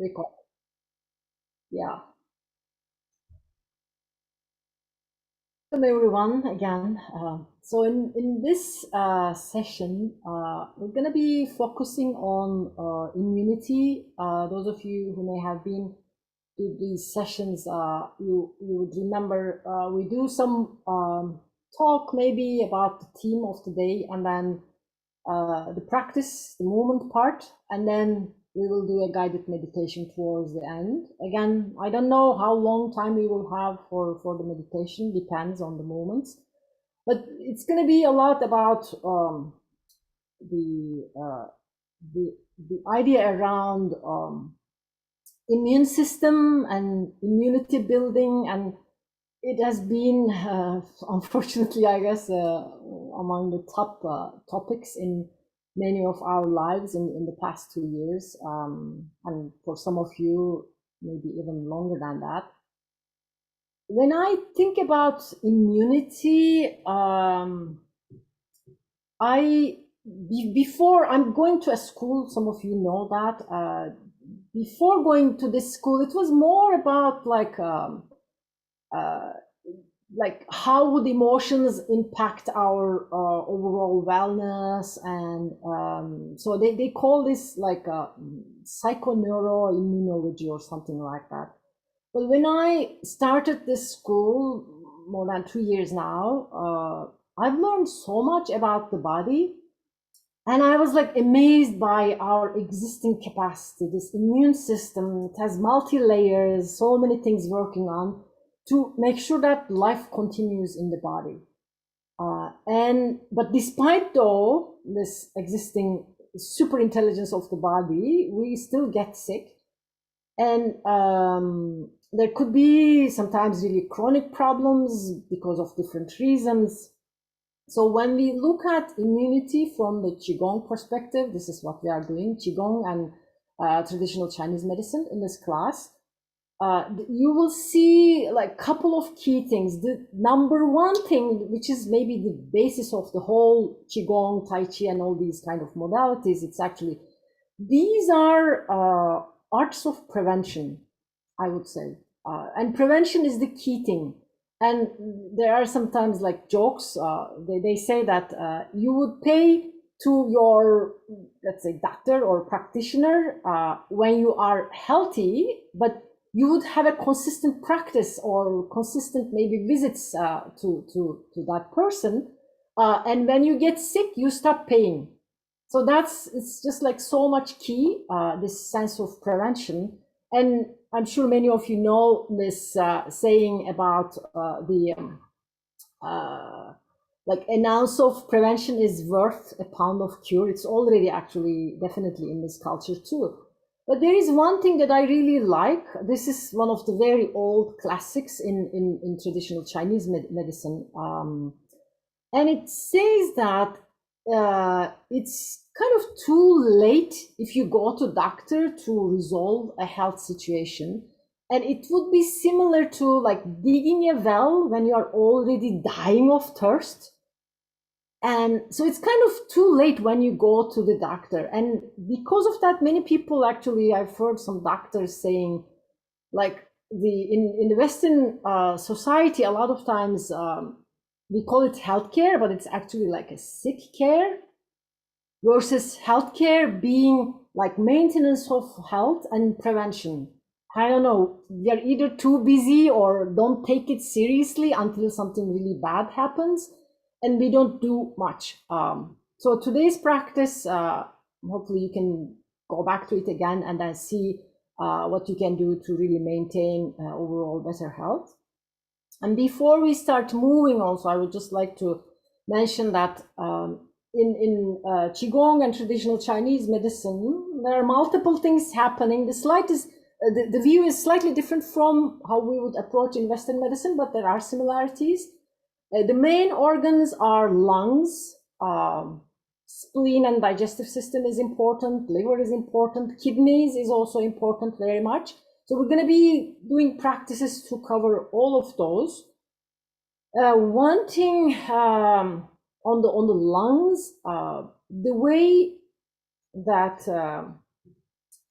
record. Yeah. Welcome everyone again. So in this session, we're going to be focusing on immunity. Those of you who may have been to these sessions, you would remember we do some talk maybe about the theme of the day, and then the practice, the movement part, and then we will do a guided meditation towards the end. Again, I don't know how long time we will have for the meditation, depends on the moments. But it's going to be a lot about the, uh, the idea around immune system and immunity building, and it has been, unfortunately, I guess, among the top topics in many of our lives in the past 2 years, and for some of you, maybe even longer than that. When I think about immunity, before I'm going to a school, some of you know that, before going to this school, it was more about like how would emotions impact our overall wellness, and so they call this like psychoneuroimmunology or something like that. But when I started this school more than 2 years now, I've learned so much about the body, and I was like amazed by our existing capacity. This immune system, it has multi layers, so many things working on to make sure that life continues in the body. But despite though this existing super intelligence of the body, we still get sick. And there could be sometimes really chronic problems because of different reasons. So when we look at immunity from the Qigong perspective, this is what we are doing, Qigong and traditional Chinese medicine in this class. You will see like a couple of key things. The number one thing, which is maybe the basis of the whole Qigong, Tai Chi, and all these kind of modalities, it's actually, these are arts of prevention, I would say. And prevention is the key thing. And there are sometimes like jokes, they say that you would pay to your, let's say, doctor or practitioner when you are healthy, but you would have a consistent practice or consistent maybe visits to that person. And when you get sick, you stop paying. So it's just like so much key, this sense of prevention. And I'm sure many of you know this saying about like an ounce of prevention is worth a pound of cure. It's already actually definitely in this culture too. But there is one thing that I really like. This is one of the very old classics in traditional Chinese medicine. And it says that it's kind of too late if you go to doctor to resolve a health situation. And it would be similar to like digging a well when you are already dying of thirst. And so it's kind of too late when you go to the doctor. And because of that, many people actually, I've heard some doctors saying, like in the Western society, a lot of times we call it healthcare, but it's actually like a sick care, versus healthcare being like maintenance of health and prevention. I don't know, we are either too busy or don't take it seriously until something really bad happens, and we don't do much. So today's practice, hopefully you can go back to it again and then see what you can do to really maintain overall better health. And before we start moving also, I would just like to mention that in Qigong and traditional Chinese medicine, there are multiple things happening. The view is slightly different from how we would approach in Western medicine, but there are similarities. The main organs are lungs, spleen and digestive system is important, liver is important, kidneys is also important very much. So we're going to be doing practices to cover all of those. One thing on the lungs, the way that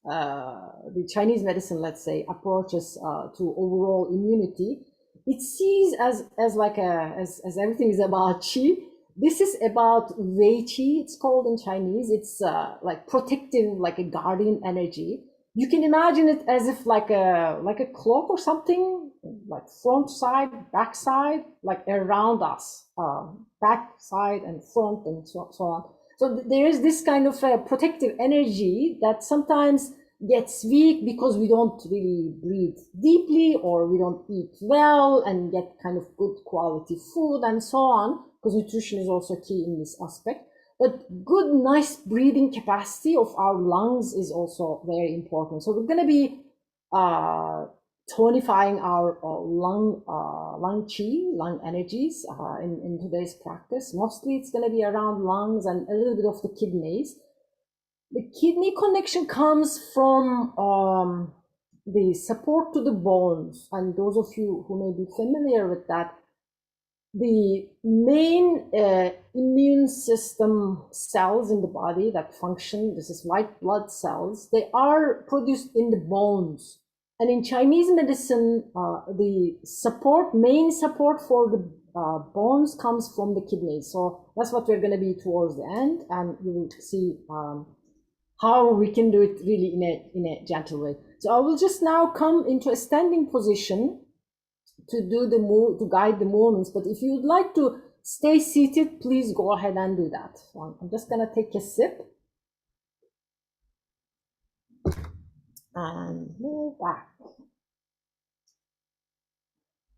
the Chinese medicine, let's say, approaches to overall immunity, it sees as like as everything is about qi. This is about wei qi. It's called in Chinese. It's like protective, like a guardian energy. You can imagine it as if like a cloak or something, like front side, back side, like around us, back side and front and so on. So there is this kind of protective energy that sometimes gets weak because we don't really breathe deeply or we don't eat well and get kind of good quality food and so on, because nutrition is also key in this aspect. But good, nice breathing capacity of our lungs is also very important. So we're going to be tonifying our lung qi, lung energies in today's practice. Mostly it's going to be around lungs and a little bit of the kidneys. The kidney connection comes from the support to the bones. And those of you who may be familiar with that, the main immune system cells in the body that function, this is white blood cells, they are produced in the bones. And in Chinese medicine, the main support for the bones comes from the kidneys. So that's what we're going to be towards the end, and you will see how we can do it really in a gentle way. So I will just now come into a standing position to do to guide the movements. But if you would like to stay seated, please go ahead and do that. So I'm just going to take a sip and move back.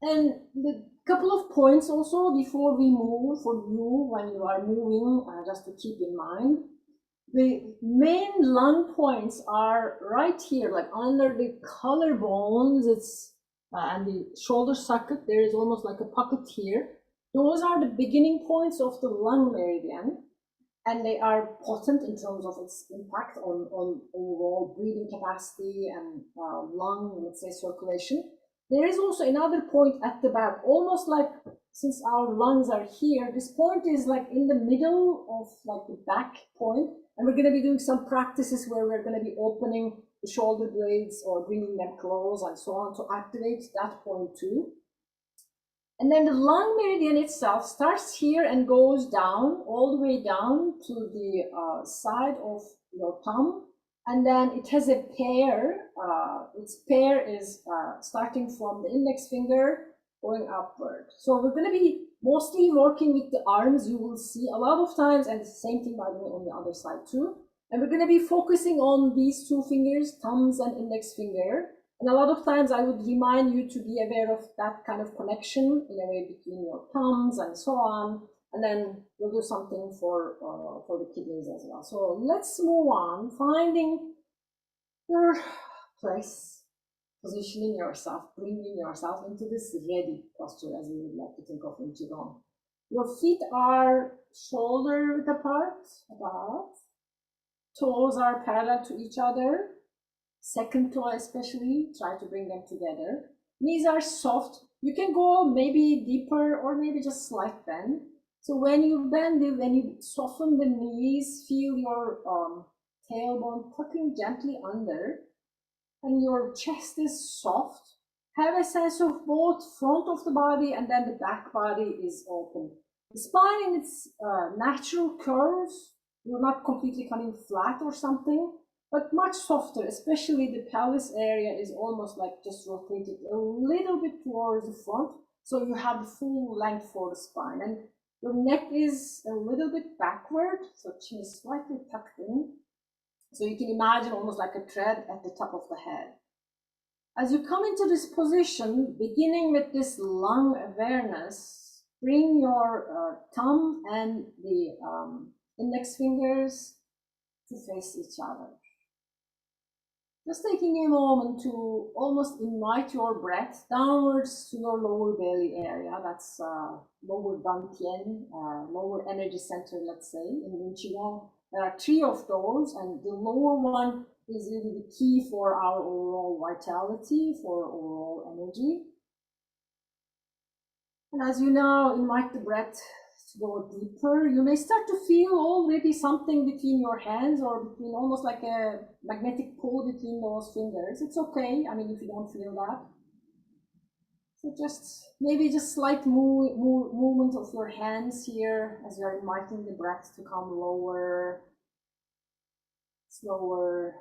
And the couple of points also before we move for you when you are moving, just to keep in mind. The main lung points are right here, like under the collarbones. It's and the shoulder socket. There is almost like a pocket here. Those are the beginning points of the lung meridian, and they are potent in terms of its impact on overall breathing capacity and lung, let's say, circulation. There is also another point at the back, almost like, since our lungs are here, this point is like in the middle of like the back point. And we're going to be doing some practices where we're going to be opening the shoulder blades or bringing them close and so on to activate that point too. And then the lung meridian itself starts here and goes down, all the way down to the side of your thumb. And then it has a pair. Its pair is starting from the index finger going upward. So we're going to be mostly working with the arms, you will see a lot of times, and the same thing, by the way, on the other side too. And we're going to be focusing on these two fingers, thumbs and index finger. And a lot of times I would remind you to be aware of that kind of connection in a way between your thumbs and so on. And then we'll do something for the kidneys as well. So let's move on, finding your place, positioning yourself, bringing yourself into this ready posture, as we would like to think of in Qigong. Your feet are shoulder width apart, above. Toes are parallel to each other. Second toe especially, try to bring them together. Knees are soft. You can go maybe deeper or maybe just slight bend. So when you bend it, when you soften the knees, feel your tailbone tucking gently under, and your chest is soft. Have a sense of both front of the body and then the back body is open. The spine in its natural curves, you're not completely coming flat or something, but much softer, especially the pelvis area is almost like just rotated a little bit towards the front, so you have the full length for the spine. And your neck is a little bit backward, so chin is slightly tucked in. So you can imagine almost like a thread at the top of the head. As you come into this position, beginning with this lung awareness, bring your thumb and the index fingers to face each other. Just taking a moment to almost invite your breath downwards to your lower belly area. That's lower dantian, lower energy center, let's say, in Qigong. There are 3 of those, and the lower one is really the key for our overall vitality, for overall energy. And as you now invite the breath to go deeper. You may start to feel already something between your hands, or between, almost like a magnetic pull between those fingers. It's okay, I mean, if you don't feel that. So just maybe just slight movement of your hands here as you're inviting the breath to come lower, slower,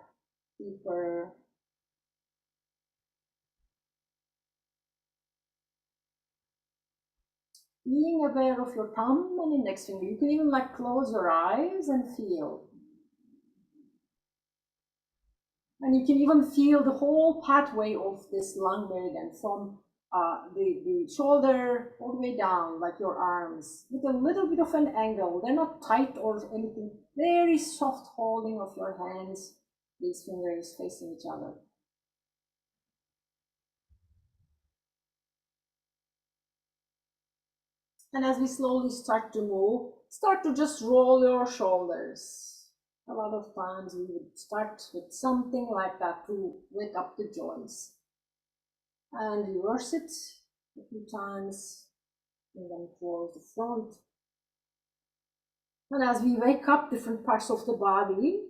deeper. Being aware of your thumb and index finger. You can even like close your eyes and feel. And you can even feel the whole pathway of this lung meridian from the shoulder all the way down, like your arms, with a little bit of an angle. They're not tight or anything. Very soft holding of your hands, these fingers facing each other. And as we slowly start to move, start to just roll your shoulders. A lot of times we would start with something like that to wake up the joints. And reverse it a few times, and then towards the front. And as we wake up different parts of the body,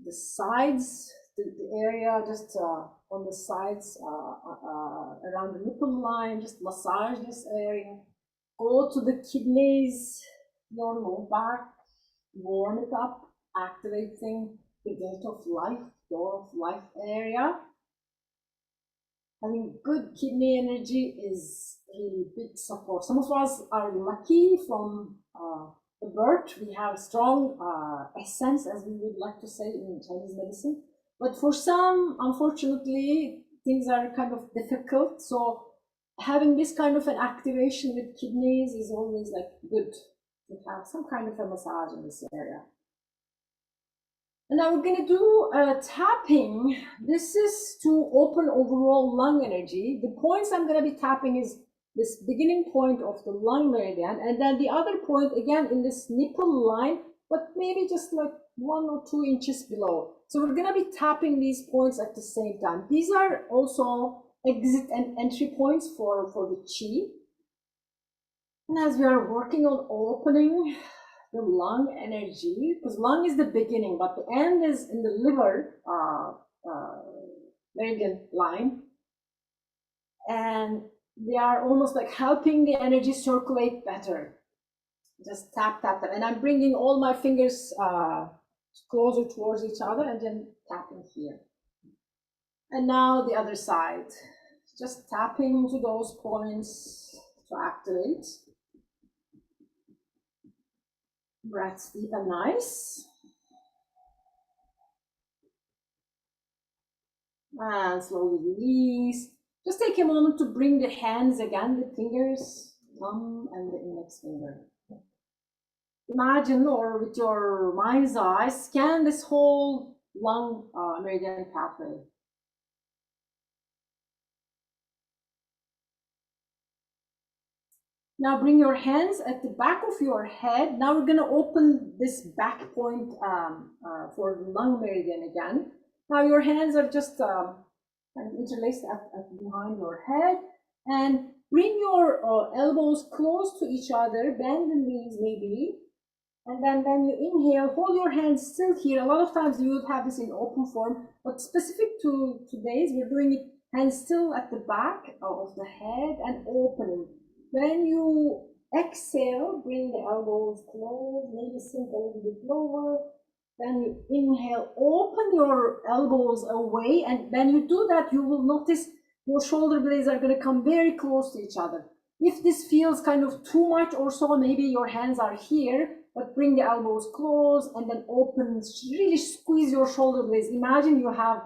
the sides, the area just on the sides around the nipple line, just massage this area. Go to the kidneys, your low back, warm it up, activating the gate of life, door of life area. Having good kidney energy is a big support. Some of us are lucky from the birth. We have strong essence, as we would like to say in Chinese medicine. But for some, unfortunately, things are kind of difficult. So having this kind of an activation with kidneys is always like good to have some kind of a massage in this area. And now we're going to do tapping. This is to open overall lung energy. The points I'm going to be tapping is this beginning point of the lung meridian, and then the other point again in this nipple line, but maybe just like 1 or 2 inches below. So we're going to be tapping these points at the same time. These are also exit and entry points for the qi. And as we are working on opening the lung energy, because lung is the beginning, but the end is in the liver meridian line, and they are almost like helping the energy circulate better. Just tap, tap, tap, and I'm bringing all my fingers closer towards each other and then tapping here. And now the other side, just tapping to those points to activate. Breaths deep and nice. And slowly release. Just take a moment to bring the hands again, the fingers, thumb and the index finger. Imagine, or with your mind's eye, scan this whole lung meridian pathway. Now bring your hands at the back of your head. Now we're going to open this back point for the lung meridian again. Now your hands are just interlaced at behind your head, and bring your elbows close to each other, bend the knees maybe, and then when you inhale, hold your hands still here. A lot of times you would have this in open form, but specific to today's, we're doing it hands still at the back of the head and opening. When you exhale, bring the elbows close, maybe sink a little bit lower. Then you inhale, open your elbows away, and when you do that, you will notice your shoulder blades are going to come very close to each other. If this feels kind of too much or so, maybe your hands are here, but bring the elbows close and then open, really squeeze your shoulder blades. Imagine you have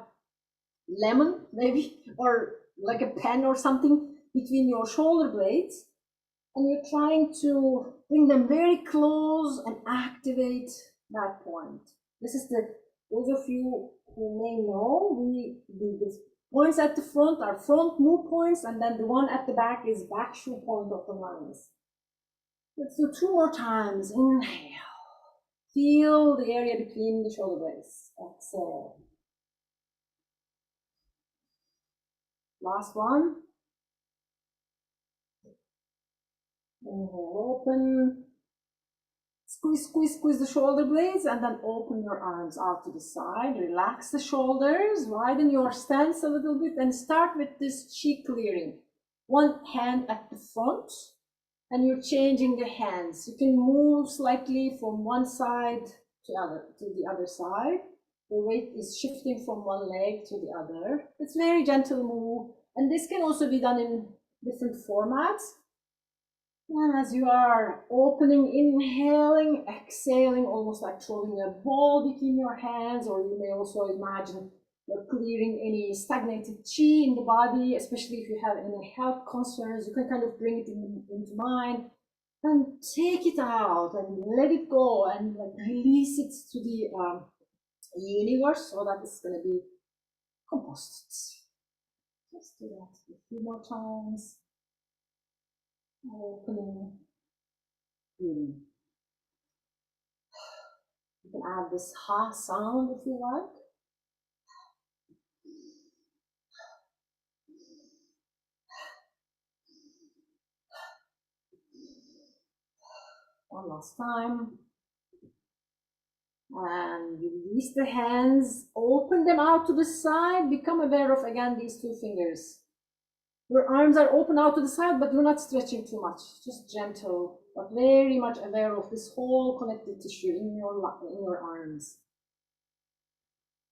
lemon maybe, or like a pen or something between your shoulder blades, and you're trying to bring them very close and activate that point. This is those of you who may know, the points at the front are front move points, and then the one at the back is back shoe point of the lungs. Let's do 2 more times. Inhale. Feel the area between the shoulder blades. Exhale. Last one. Inhale, open. Squeeze, squeeze, squeeze the shoulder blades, and then open your arms out to the side. Relax the shoulders, widen your stance a little bit, and start with this chi clearing. One hand at the front, and you're changing the hands. You can move slightly from one side to the other side. The weight is shifting from one leg to the other. It's a very gentle move, and this can also be done in different formats. And as you are opening, inhaling, exhaling, almost like throwing a ball between your hands, or you may also imagine you're clearing any stagnated chi in the body, especially if you have any health concerns. You can kind of bring it into mind and take it out and let it go and like release it to the universe so that it's going to be composted. Let's do that a few more times. Opening, in. You can add this ha sound if you like. One last time. And release the hands, open them out to the side, become aware of again these two fingers. Your arms are open out to the side, but you're not stretching too much, just gentle, but very much aware of this whole connective tissue in your arms.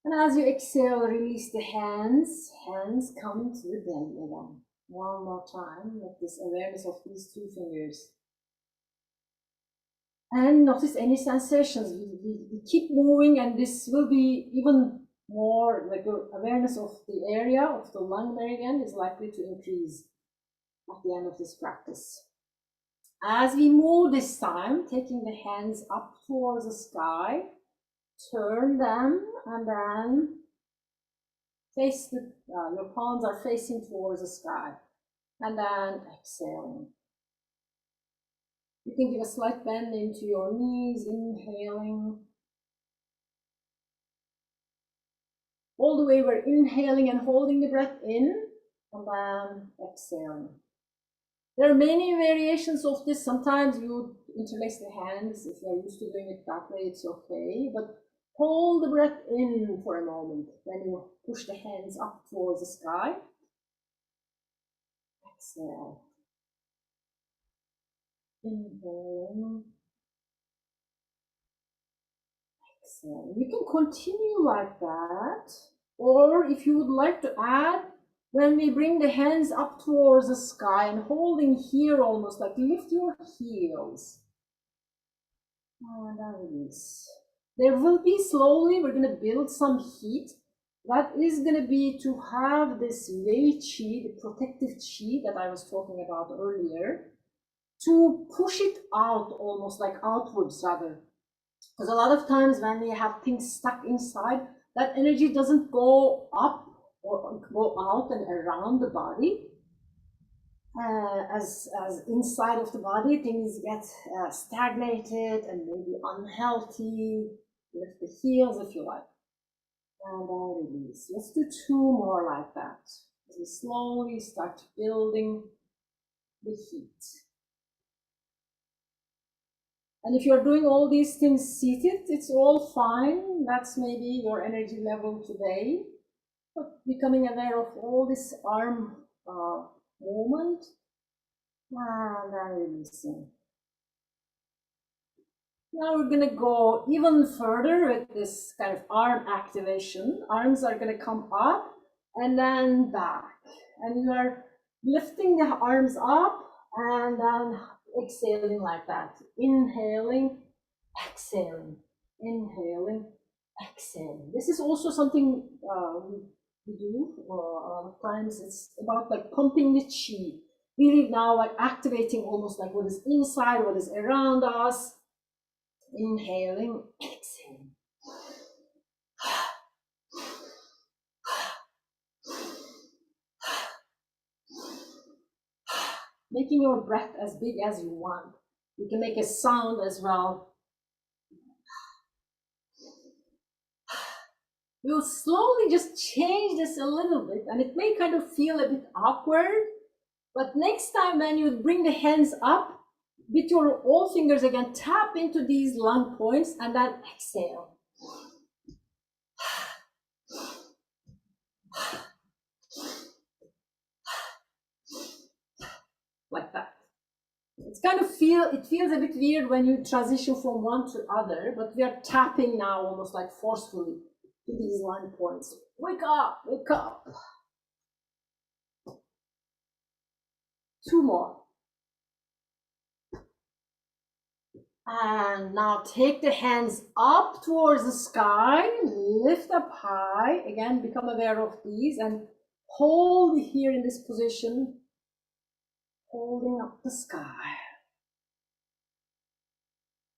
And as you exhale, release the hands, hands come to the belly again. One more time, with this awareness of these two fingers. And notice any sensations. We keep moving, and this will be even more like your awareness of the area of the lung meridian is likely to increase at the end of this practice. As we move this time, taking the hands up towards the sky, turn them and then face your palms are facing towards the sky, and then exhaling. You can give a slight bend into your knees, inhaling. All the way we're inhaling and holding the breath in, and then exhaling. There are many variations of this. Sometimes you interlace the hands. If you're used to doing it that way, it's okay. But hold the breath in for a moment. Then you push the hands up towards the sky. Exhale. Inhaling. Exhale. You can continue like that. Or if you would like to add, when we bring the hands up towards the sky and holding here almost like lift your heels. And then release. There will be slowly, we're going to build some heat. That is going to be to have this Wei Qi, the protective Qi that I was talking about earlier, to push it out almost like outwards rather. Because a lot of times when we have things stuck inside, that energy doesn't go up or go out and around the body. As inside of the body, things get stagnated and maybe unhealthy. Lift the heels if you like. And then release. Let's do two more like that. As we slowly start building the heat. And if you're doing all these things seated, it's all fine. That's maybe your energy level today. But becoming aware of all this arm movement, and then releasing. Now we're going to go even further with this kind of arm activation. Arms are going to come up and then back. And you are lifting the arms up and then exhaling like that. Inhaling, exhaling, inhaling, exhaling. This is also something we do a lot of times. It's about like pumping the chi. Really now like activating almost like what is inside, what is around us. Inhaling, exhaling. Making your breath as big as you want. You can make a sound as well. We'll slowly just change this a little bit, and it may kind of feel a bit awkward, but next time when you bring the hands up, with your all fingers again, tap into these lung points and then exhale. Like that. It's kind of it feels a bit weird when you transition from one to other, but we are tapping now almost like forcefully to these lung points. Wake up, wake up. 2 more. And now take the hands up towards the sky, lift up high. Again, become aware of these and hold here in this position, holding up the sky.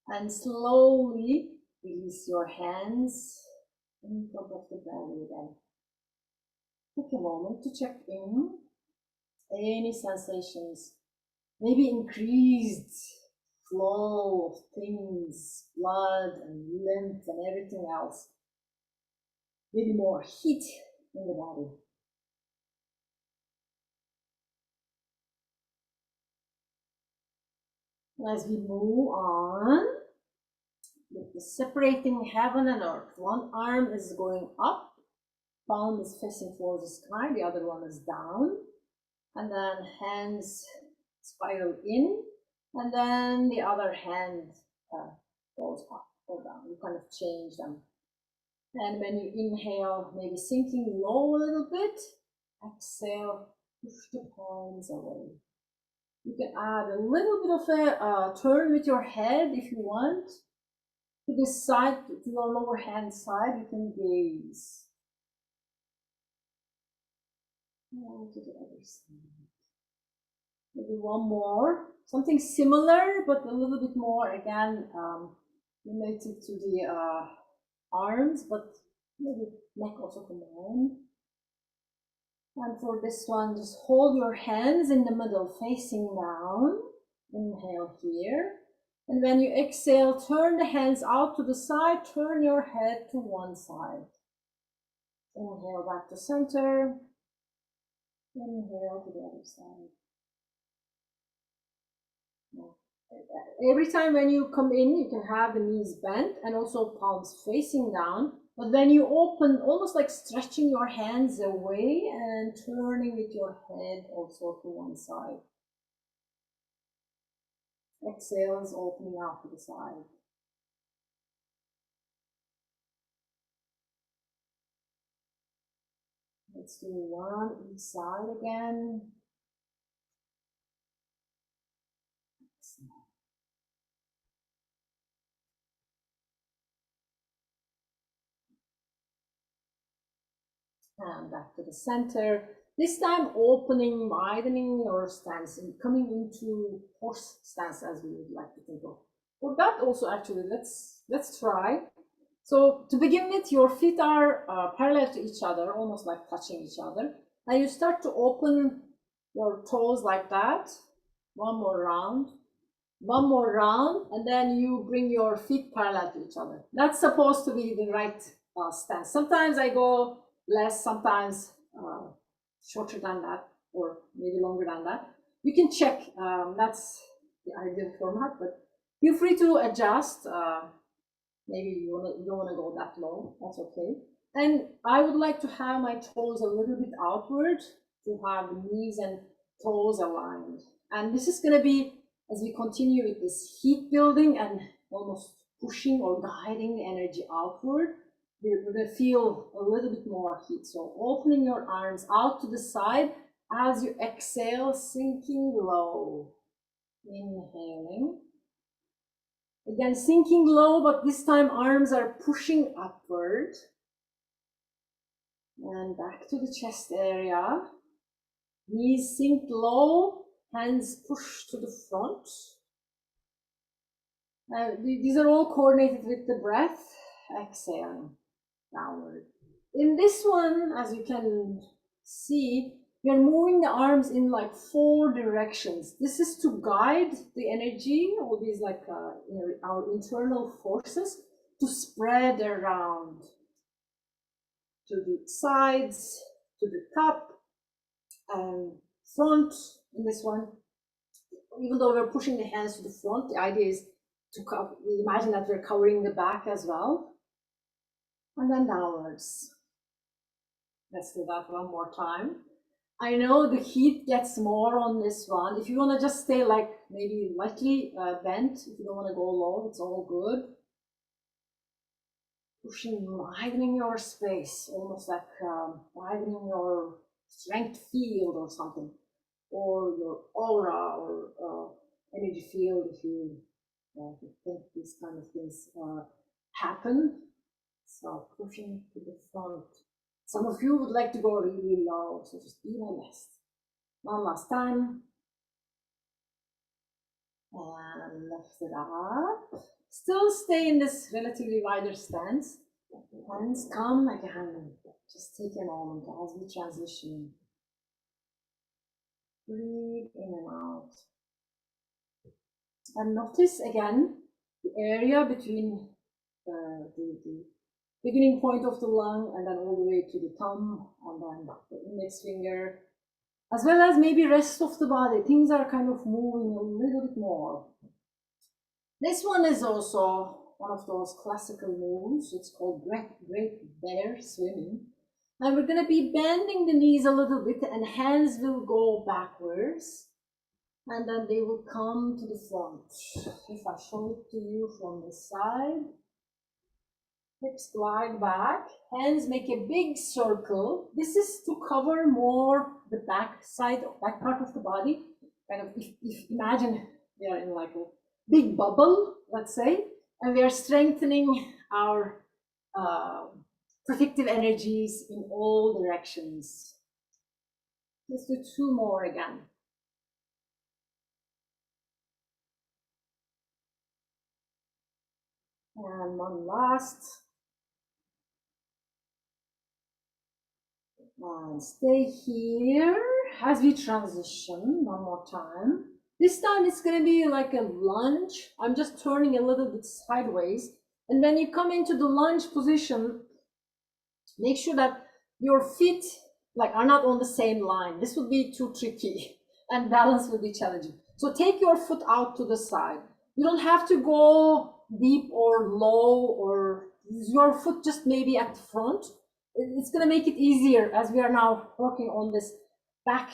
And slowly release your hands in front of the belly again. Take a moment to check in. Any sensations, maybe increased flow of things, blood and lymph and everything else. Maybe more heat in the body. As we move on, with the separating heaven and earth, one arm is going up, palm is facing towards the sky, the other one is down, and then hands spiral in, and then the other hand goes up or down. You kind of change them. And when you inhale, maybe sinking low a little bit, exhale, push the palms away. You can add a little bit of a turn with your head if you want. To this side, to your lower hand side, you can gaze. And to the other side. Maybe one more. Something similar, but a little bit more, again, related to the arms, but maybe neck also combined. And for this one, just hold your hands in the middle, facing down. Inhale here. And when you exhale, turn the hands out to the side, turn your head to one side. Inhale back to center. Inhale to the other side. Every time when you come in, you can have the knees bent and also palms facing down. But when you open, almost like stretching your hands away and turning with your head also to one side. Exhales, opening out to the side. Let's do one each side again. And back to the center. This time opening, widening your stance and coming into horse stance as we would like to think of. For that also actually, let's try. So to begin with, your feet are parallel to each other, almost like touching each other. And you start to open your toes like that. One more round. One more round, and then you bring your feet parallel to each other. That's supposed to be the right stance. Sometimes I go less, sometimes shorter than that, or maybe longer than that. You can check, that's the ideal format, but feel free to adjust. Maybe you don't want to go that low, that's okay. And I would like to have my toes a little bit outward to have the knees and toes aligned. And this is going to be, as we continue with this heat building and almost pushing or guiding the energy outward, we're going to feel a little bit more heat. So opening your arms out to the side as you exhale, sinking low. Inhaling. Again, sinking low, but this time arms are pushing upward. And back to the chest area. Knees sink low. Hands push to the front. These are all coordinated with the breath. Exhaling downward. In this one, as you can see, we're moving the arms in like 4 directions. This is to guide the energy, all these like our internal forces, to spread around to the sides, to the top, and front. In this one, Even though we're pushing the hands to the front, the idea is to imagine that we're covering the back as well. And then downwards. Let's do that one more time. I know the heat gets more on this one. If you want to just stay like maybe lightly bent, if you don't want to go low, it's all good. Pushing, widening your space, almost like widening your strength field or something, or your aura or energy field if you think these kind of things happen. So pushing to the front. Some of you would like to go really low, so just be my guest. One last time. And lift it up. Still stay in this relatively wider stance. Hands come again. Just take a moment as we transition. Breathe in and out. And notice again the area between the beginning point of the lung and then all the way to the thumb and then the index finger, as well as maybe rest of the body. Things are kind of moving a little bit more. This one is also one of those classical moves. It's called Great Bear Swimming. And we're going to be bending the knees a little bit and hands will go backwards. And then they will come to the front. If I show it to you from the side, hips glide back, hands make a big circle. This is to cover more the back side, back part of the body. Kind of, if imagine we are in like a big bubble, let's say, and we are strengthening our protective energies in all directions. Let's do two more again. And one last. And stay here as we transition one more time. This time it's going to be like a lunge. I'm just turning a little bit sideways. And when you come into the lunge position, make sure that your feet are not on the same line. This would be too tricky and balance will be challenging. So take your foot out to the side. You don't have to go deep or low, or your foot just maybe at the front. It's going to make it easier as we are now working on this back,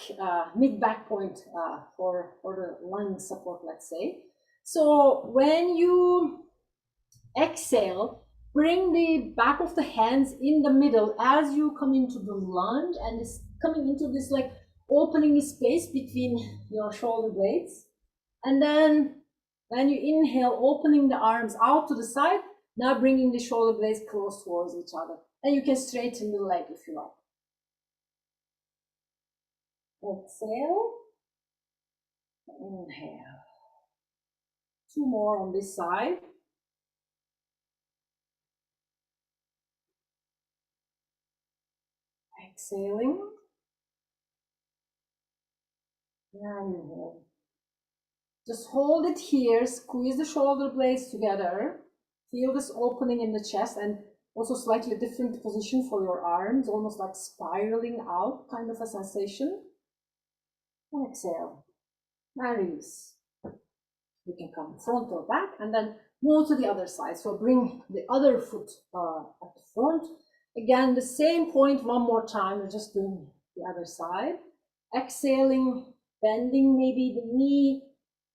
mid-back point for the lung support, let's say. So when you exhale, bring the back of the hands in the middle as you come into the lunge, and it's coming into this like opening space between your shoulder blades. And then when you inhale, opening the arms out to the side, now bringing the shoulder blades close towards each other. And you can straighten the leg if you like. Exhale. Inhale. Two more on this side. Exhaling. And inhale. Just hold it here, squeeze the shoulder blades together. Feel this opening in the chest, and also slightly different position for your arms, almost like spiraling out kind of a sensation. And exhale. And release. You can come front or back and then move to the other side. So bring the other foot at the front. Again, the same point one more time. We're just doing the other side. Exhaling, bending maybe the knee,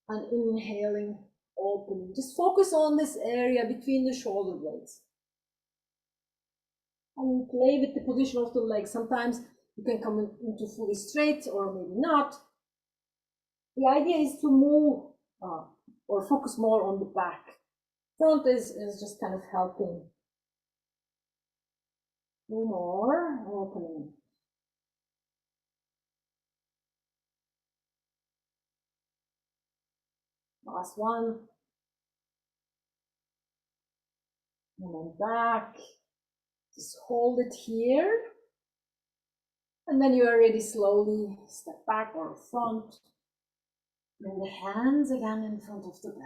and inhaling, opening. Just focus on this area between the shoulder blades. And play with the position of the leg. Sometimes you can come into fully straight or maybe not. The idea is to move or focus more on the back. Front is just kind of helping. Two more, opening. Last one. And then back. Just hold it here. And then you are ready, slowly step back or front. Bring the hands again in front of the belly.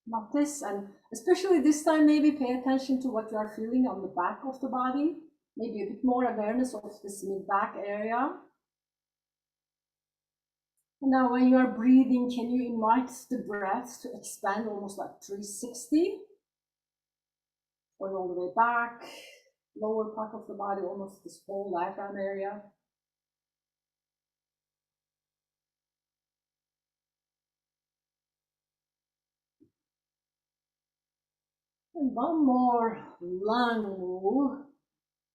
Notice, and especially this time, maybe pay attention to what you are feeling on the back of the body. Maybe a bit more awareness of this mid-back area. And now when you are breathing, can you invite the breath to expand almost like 360? Going all the way back, lower part of the body, almost this whole diaphragm area. And one more lung move.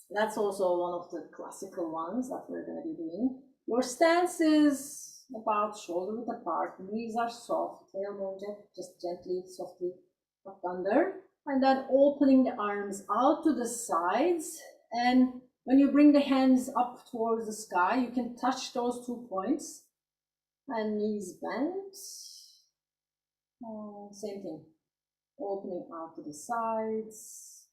That's also one of the classical ones that we're going to be doing. Your stance is about shoulder width apart, knees are soft, tailbone just gently, softly up under, and then opening the arms out to the sides. And when you bring the hands up towards the sky, you can touch those 2 points, and knees bent. Same thing, opening out to the sides.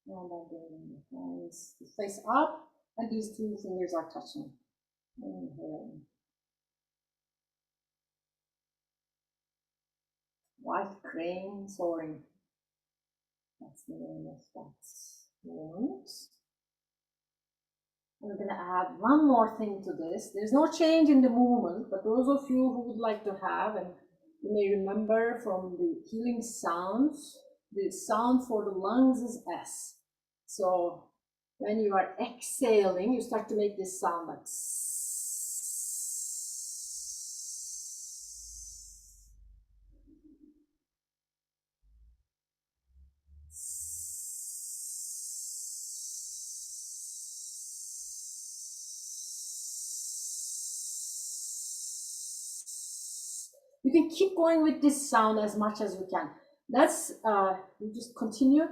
And then bringing the hands face up, and these 2 fingers are touching. Inhale. White crane soaring. That's the name of that movement. We're going to add one more thing to this. There's no change in the movement, but those of you who would like to have, and you may remember from the healing sounds, the sound for the lungs is S. So when you are exhaling, you start to make this sound like S. You can keep going with this sound as much as you can. That's, you just continue.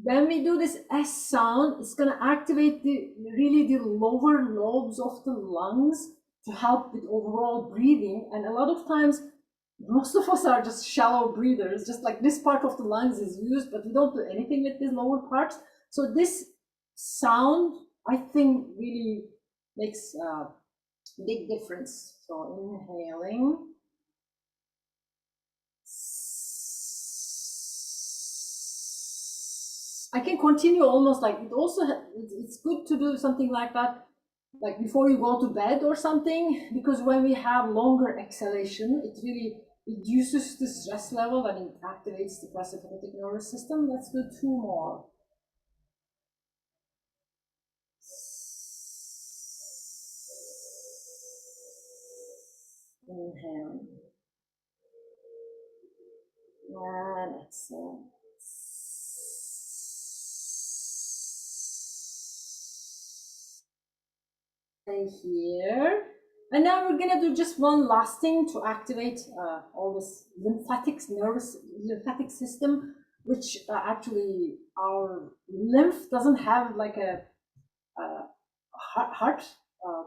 When we do this S sound, it's going to activate really the lower lobes of the lungs to help with overall breathing. And a lot of times, most of us are just shallow breathers, just like this part of the lungs is used, but we don't do anything with these lower parts. So this sound, I think, really makes a big difference. So inhaling. I can continue almost like it also, it's good to do something like that, like before you go to bed or something, because when we have longer exhalation, it really reduces the stress level and it activates the parasympathetic nervous system. Let's do 2 more. Inhale. And exhale. Stay here. And now we're gonna do just one last thing to activate all this lymphatic system, which actually our lymph doesn't have like a heart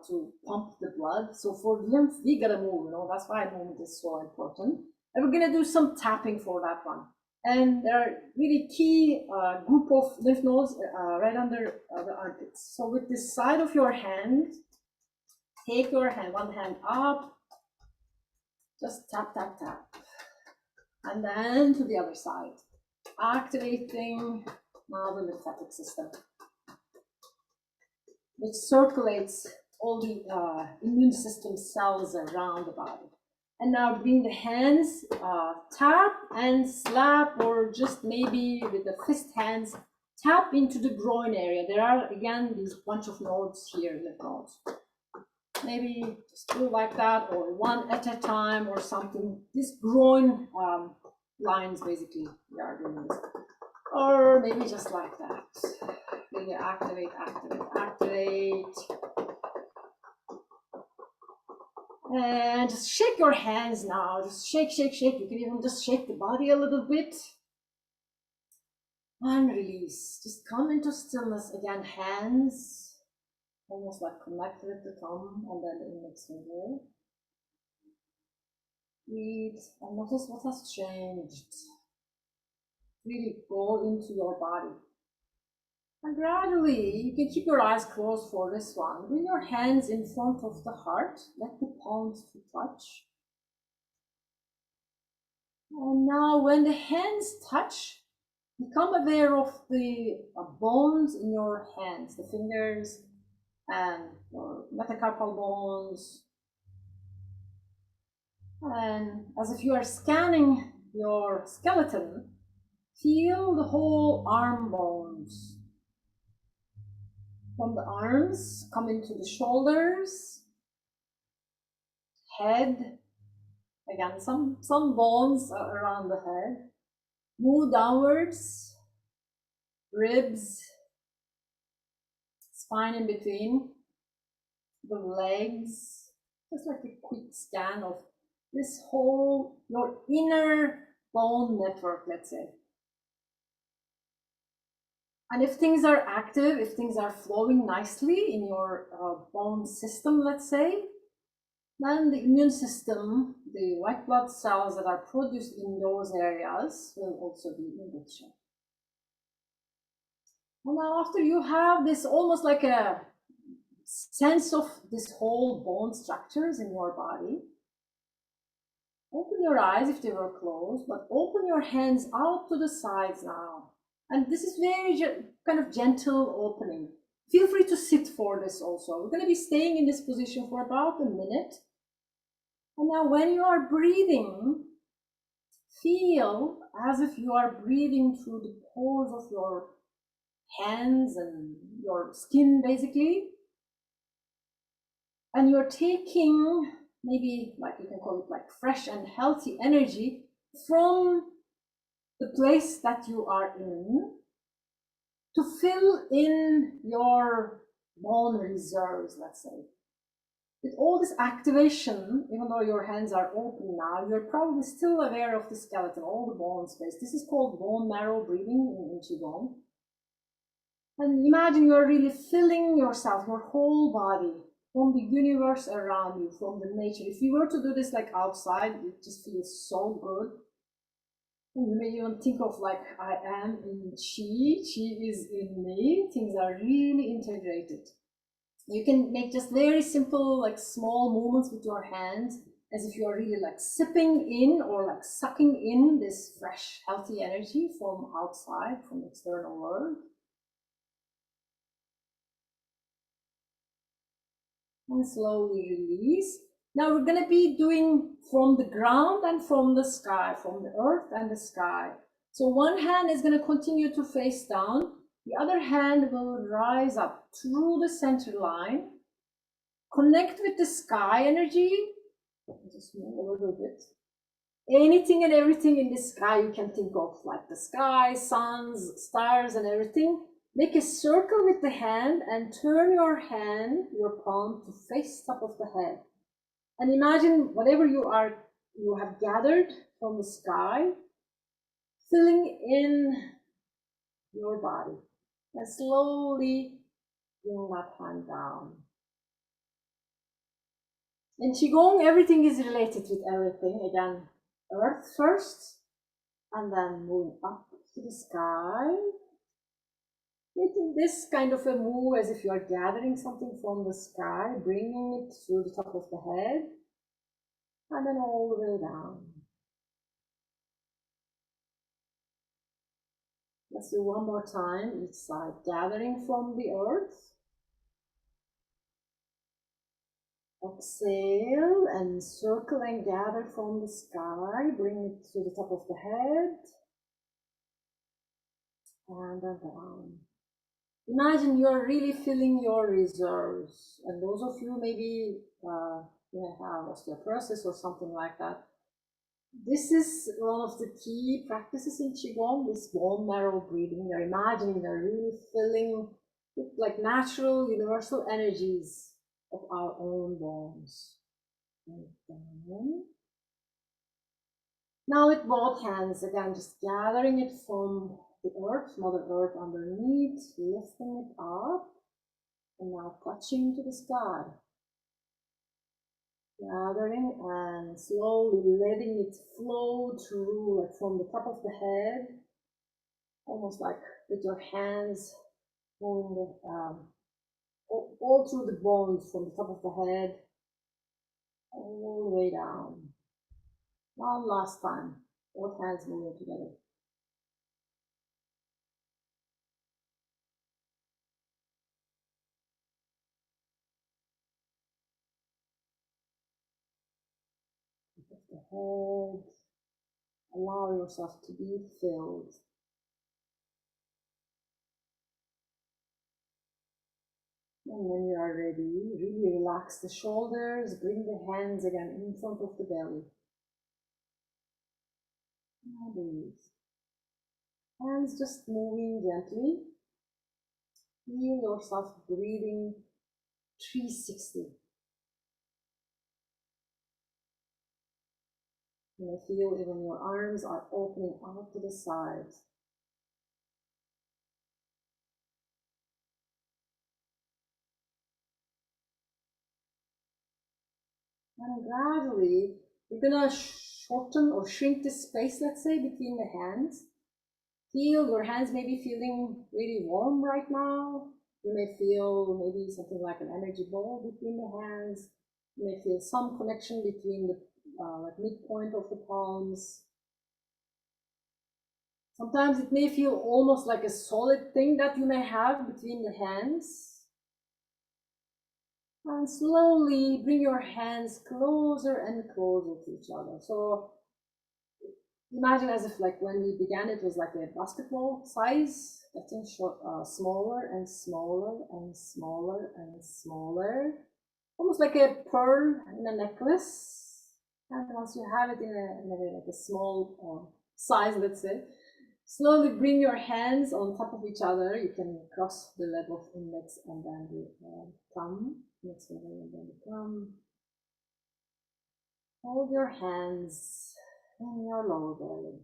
to pump the blood. So for lymph, we gotta move, that's why movement is so important. And we're gonna do some tapping for that one. And there are really key group of lymph nodes right under the armpits. So with this side of your hand, take your hand, one hand up, just tap, tap, tap. And then to the other side, activating now the lymphatic system, which circulates all the immune system cells around the body. And now bring the hands, tap and slap, or just maybe with the fist hands, tap into the groin area. There are, again, these bunch of nodes here, lymph nodes. Maybe just do like that, or one at a time or something. This groin lines, basically, we are doing this. Or maybe just like that. Really activate, activate, activate. And just shake your hands now. Just shake, shake, shake. You can even just shake the body a little bit. And release. Just come into stillness again. Hands almost like connect with the thumb and then the index finger. Breathe and notice what has changed. Really go into your body. And gradually, you can keep your eyes closed for this one. Bring your hands in front of the heart. Let the palms to touch. And now when the hands touch, become aware of the bones in your hands, the fingers and your metacarpal bones, And as if you are scanning your skeleton, feel the whole arm bones. From the arms, come into the shoulders, head. Again, some bones around the head. Move downwards, ribs, spine in between, the legs. Just like a quick scan of this whole, your inner bone network, let's say. And if things are active, if things are flowing nicely in your bone system, let's say, then the immune system, the white blood cells that are produced in those areas will also be in good shape. And now after you have this almost like a sense of this whole bone structures in your body, open your eyes if they were closed, but open your hands out to the sides now. And this is very kind of gentle opening. Feel free to sit for this also. We're going to be staying in this position for about a minute. And now when you are breathing, feel as if you are breathing through the pores of your hands and your skin, basically. And you're taking maybe, like you can call it like fresh and healthy energy from the place that you are in to fill in your bone reserves, let's say. With all this activation, even though your hands are open now, you're probably still aware of the skeleton, all the bone space. This is called bone marrow breathing in Qigong. And imagine you're really filling yourself, your whole body, from the universe around you, from the nature. If you were to do this like outside, it just feels so good. And you may even think of like, I am in Qi, Qi is in me. Things are really integrated. You can make just very simple, like small movements with your hands, as if you are really like sipping in or like sucking in this fresh, healthy energy from outside, from the external world. And slowly release. Now we're going to be doing from the ground and from the sky, from the earth and the sky. So one hand is going to continue to face down. The other hand will rise up through the center line. Connect with the sky energy. Just move a little bit. Anything and everything in the sky you can think of, like the sky, suns, stars, and everything. Make a circle with the hand and turn your hand, your palm, to face top of the head. And imagine whatever you have gathered from the sky, filling in your body. And slowly bring that hand down. In Qigong, everything is related with everything. Again, earth first, and then moving up to the sky. Making this kind of a move as if you are gathering something from the sky, bringing it through the top of the head, and then all the way down. Let's do one more time, each side. Gathering from the earth. Exhale and circle and gather from the sky. Bring it to the top of the head. And then down. Imagine you're really filling your reserves. And those of you maybe have osteoporosis or something like that. This is one of the key practices in Qigong, this bone marrow breathing. You're imagining you're really filling with like natural universal energies of our own bones. Now with both hands, again, just gathering it from the earth, Mother Earth underneath, lifting it up, and now touching to the sky. Gathering and slowly letting it flow through, like from the top of the head, almost like with your hands moving all through the bones from the top of the head, all the way down. One last time, both hands moving together. head. Allow yourself to be filled. And when you are ready, really relax the shoulders, bring the hands again in front of the belly. Now breathe. Hands just moving gently. Feel yourself breathing 360. You may feel even your arms are opening out to the sides. And gradually, you're gonna shorten or shrink the space, let's say, between the hands. Feel your hands may be feeling really warm right now. You may feel maybe something like an energy ball between the hands. You may feel some connection between the like midpoint of the palms. Sometimes it may feel almost like a solid thing that you may have between the hands. And slowly bring your hands closer and closer to each other. So imagine as if like when we began, it was like a basketball size, getting smaller and smaller and smaller and smaller. Almost like a pearl in a necklace. And once you have it in a small size, let's say, slowly bring your hands on top of each other. You can cross the level of index and then the thumb. Next finger and then the thumb. Hold your hands in your lower belly.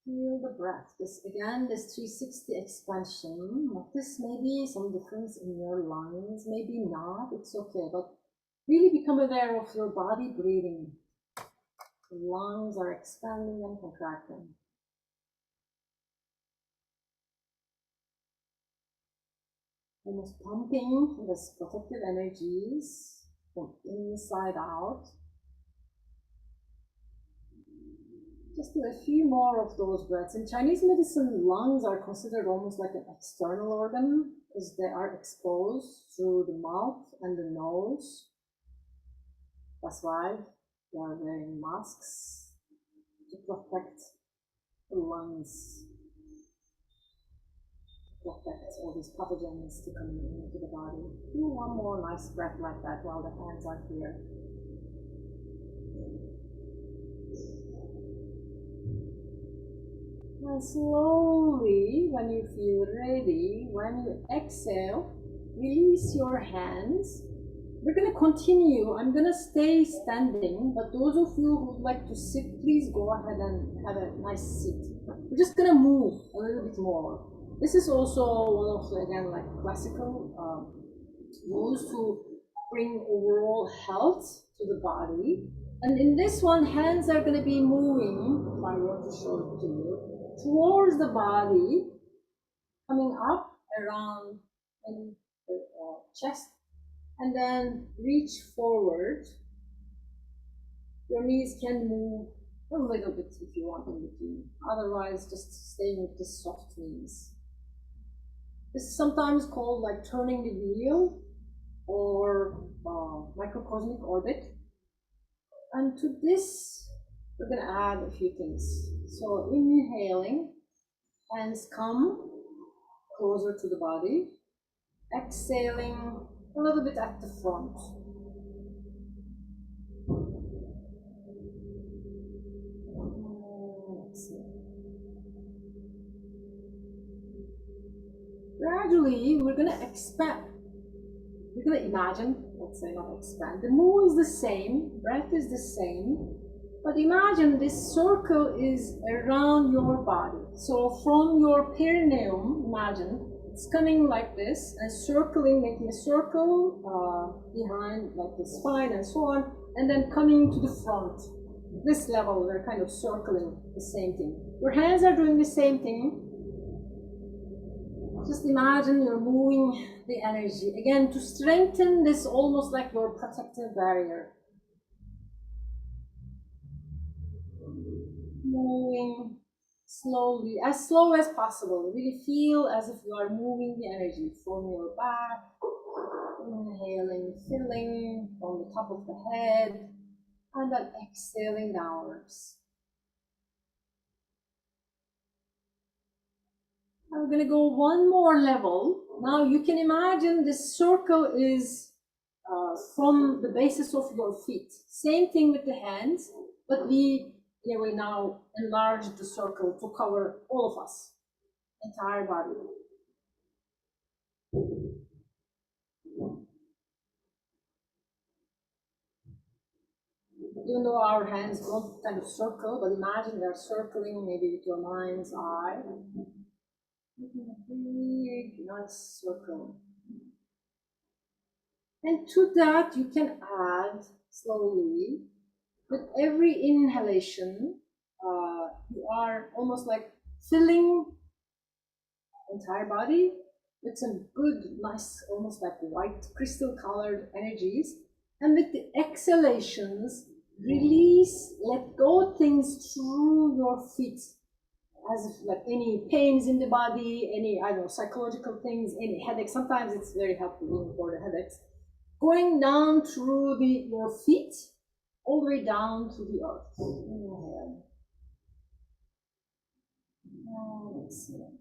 Feel the breath. This 360 expansion. Notice maybe some difference in your lungs, maybe not. It's okay, but really become aware of your body breathing. The lungs are expanding and contracting. Almost pumping these protective energies from inside out. Just do a few more of those breaths. In Chinese medicine, lungs are considered almost like an external organ because they are exposed through the mouth and the nose. That's why they are wearing masks to protect the lungs, to protect all these pathogens to come into the body. Do one more nice breath like that while the hands are here. And slowly, when you feel ready, when you exhale, release your hands. We're going to continue. I'm going to stay standing, but those of you who would like to sit, please go ahead and have a nice seat. We're just going to move a little bit more. This is also one of the, again, like classical rules to bring overall health to the body. And in this one, hands are going to be moving, if I were to show it to you, towards the body, coming up around in the chest, and then reach forward. Your knees can move a little bit if you want in between. Otherwise, just staying with the soft knees. This is sometimes called like turning the wheel or microcosmic orbit. And to this, we're going to add a few things. So inhaling, hands come closer to the body. Exhaling a little bit at the front. Gradually, we're going to expand. We're going to imagine, let's say not expand. The move is the same, breath is the same, but imagine this circle is around your body. So from your perineum, imagine, it's coming like this and circling, making a circle behind like the spine and so on, and then coming to the front. This level, we're kind of circling the same thing. Your hands are doing the same thing. Just imagine you're moving the energy again to strengthen this almost like your protective barrier. Moving slowly, as slow as possible. Really feel as if you are moving the energy from your back, Inhaling, filling from the top of the head, and then exhaling downwards. I'm going to go one more level. Now you can imagine this circle is from the basis of your feet. Same thing with the hands, but we now enlarge the circle to cover all of us, entire body. Even though our hands don't kind of circle, but imagine they're circling maybe with your mind's eye. Making a big, nice circle. And to that, you can add slowly, with every inhalation, you are almost like filling the entire body with some good, nice, almost like white crystal colored energies. And with the exhalations, release, let go things through your feet, as if like any pains in the body, any, I don't know, psychological things, any headaches. Sometimes it's very helpful even for the headaches. Going down through your feet, all the way down to the earth. Inhale. And exhale.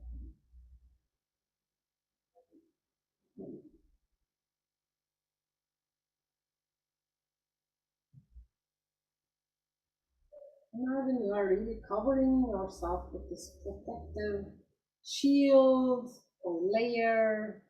Imagine you are really covering yourself with this protective shield or layer.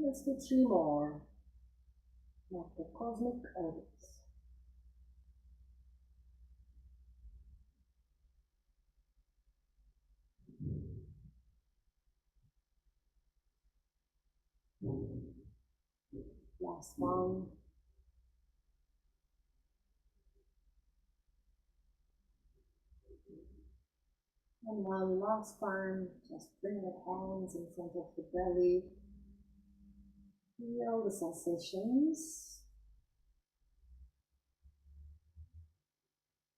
Let's do 3 more. Like the cosmic orbits. Last one. And one last time, just bring the hands in front of the belly. Feel the sensations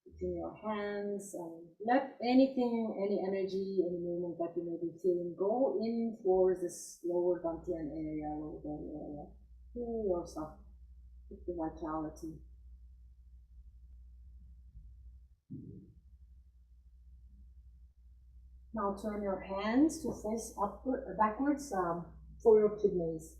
between your hands, and let anything, any energy, any movement that you may be feeling go in towards this lower dantian area, lower belly area. Feel yourself with the vitality. Now turn your hands to face backwards for your kidneys.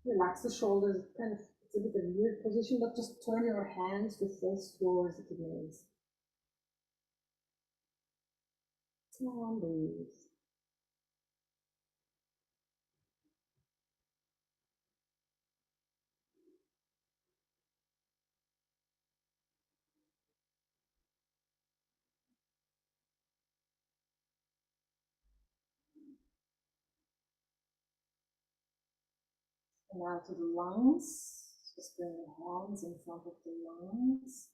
Relax the shoulders, kind of, it's a bit of a weird position, but just turn your hands to face towards the kidneys. And breathe. And now to the lungs. Just bring your hands in front of the lungs.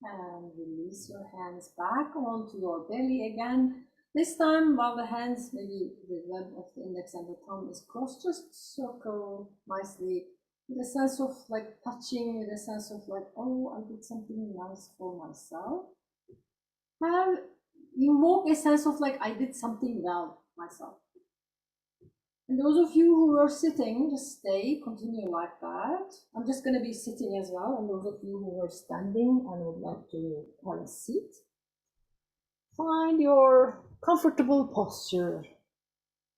And release your hands back onto your belly again. This time, while the hands, maybe the web of the index and the thumb is crossed, just circle nicely with a sense of like touching, with a sense of like, oh, I did something nice for myself. Have invoke a sense of like, I did something well myself. And those of you who are sitting, just stay, continue like that. I'm just going to be sitting as well. And those of you who are standing and would like to have a seat, find your comfortable posture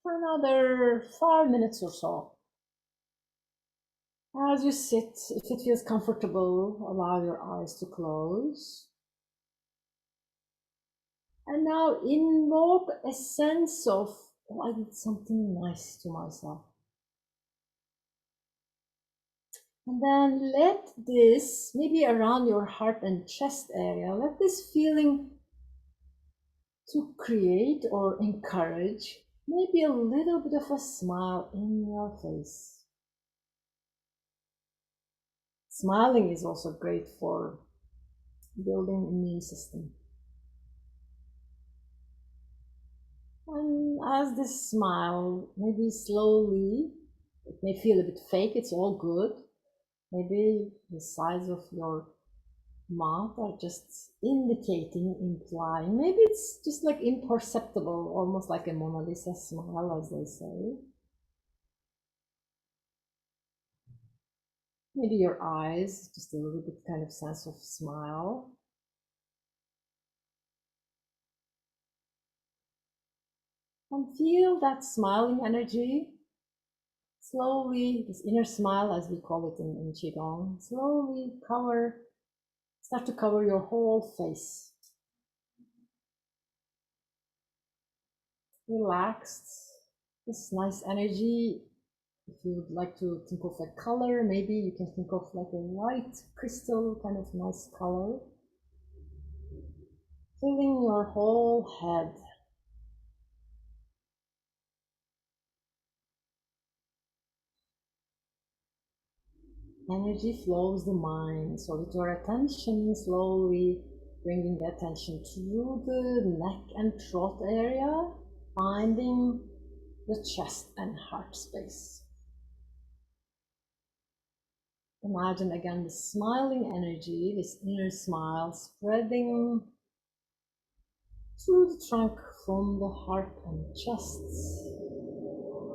for another 5 minutes or so. As you sit, if it feels comfortable, allow your eyes to close. And now invoke a sense of, oh, I did something nice to myself. And then let this, maybe around your heart and chest area, let this feeling to create or encourage maybe a little bit of a smile in your face. Smiling is also great for building immune system. And as this smile, maybe slowly, it may feel a bit fake, it's all good. Maybe the size of your mouth are just indicating, implying. Maybe it's just like imperceptible, almost like a Mona Lisa smile, as they say. Maybe your eyes, just a little bit kind of sense of smile. And feel that smiling energy slowly, this inner smile, as we call it in Qigong, slowly start to cover your whole face. Relaxed, this nice energy. If you would like to think of a color, maybe you can think of like a white crystal kind of nice color, filling your whole head. Energy flows the mind, so with your attention slowly bringing the attention to the neck and throat area, finding the chest and heart space. Imagine again the smiling energy, this inner smile spreading through the trunk from the heart and chest,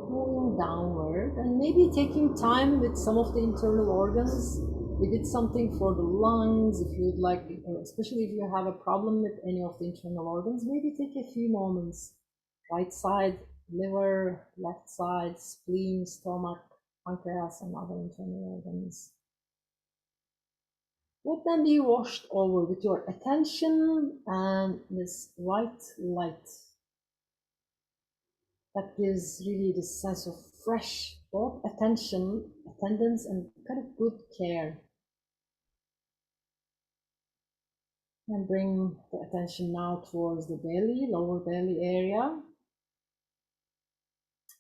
moving downward, and maybe taking time with some of the internal organs. We did something for the lungs. If you'd like, especially if you have a problem with any of the internal organs, maybe take a few moments. Right side, liver, left side, spleen, stomach, pancreas, and other internal organs. Let them be washed over with your attention and this white light that gives really this sense of fresh, both attention, attendance, and kind of good care. And bring the attention now towards the belly, lower belly area,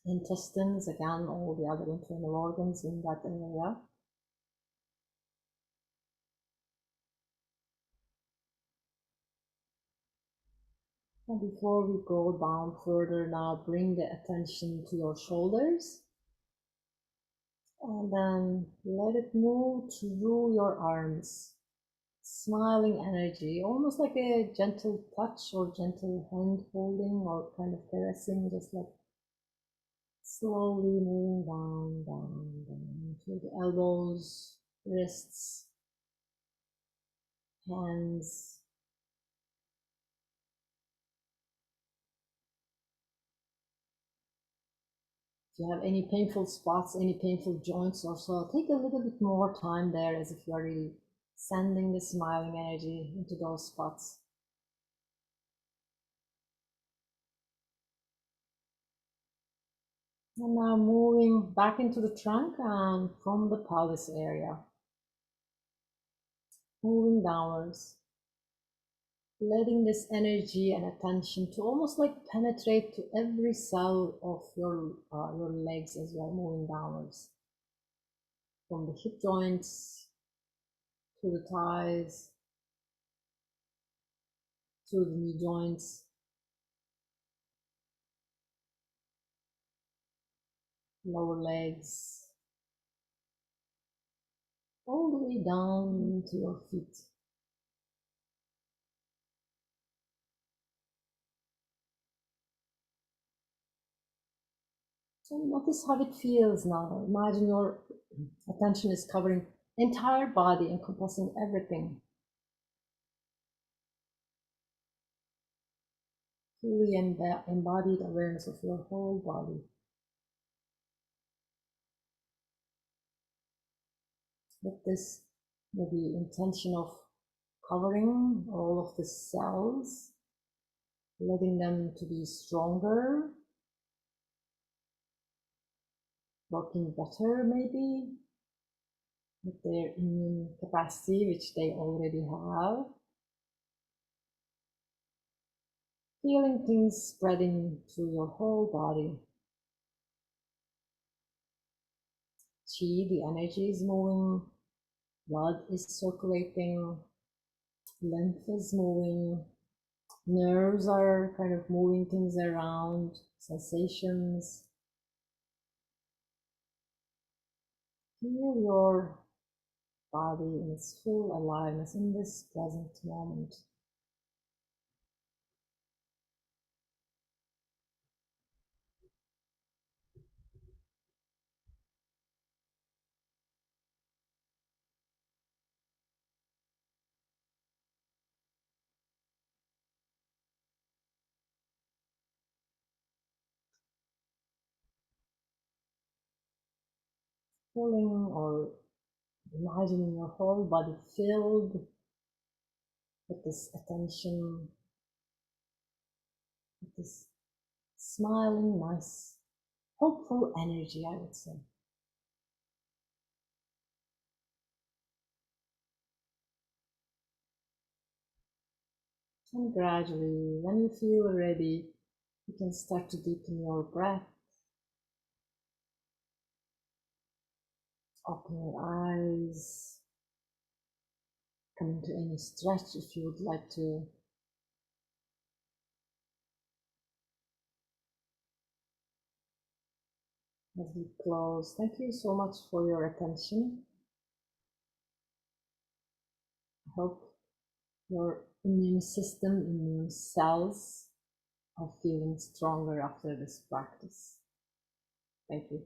intestines, again, all the other internal organs in that area. And before we go down further now, bring the attention to your shoulders. And then let it move through your arms. Smiling energy, almost like a gentle touch or gentle hand holding or kind of caressing, just like slowly moving down to the elbows, wrists, hands. If you have any painful spots, any painful joints or so, take a little bit more time there, as if you are really sending the smiling energy into those spots. And now moving back into the trunk and from the pelvis area, moving downwards, letting this energy and attention to almost like penetrate to every cell of your legs as you are moving downwards, from the hip joints to the thighs, to the knee joints, lower legs, all the way down to your feet. So notice how it feels now. Imagine your attention is covering entire body, encompassing everything. Fully embodied awareness of your whole body. With this maybe intention of covering all of the cells, letting them to be stronger, working better maybe, with their immune capacity, which they already have. Feeling things spreading through your whole body. Qi, the energy is moving, blood is circulating, lymph is moving, nerves are kind of moving things around, sensations. Feel your body in its full aliveness in this present moment. Feeling or imagining your whole body filled with this attention, with this smiling, nice, hopeful energy, I would say. And gradually, when you feel ready, you can start to deepen your breath. Open your eyes. Come into any stretch if you would like to. As we close, thank you so much for your attention. I hope your immune system, immune cells are feeling stronger after this practice. Thank you.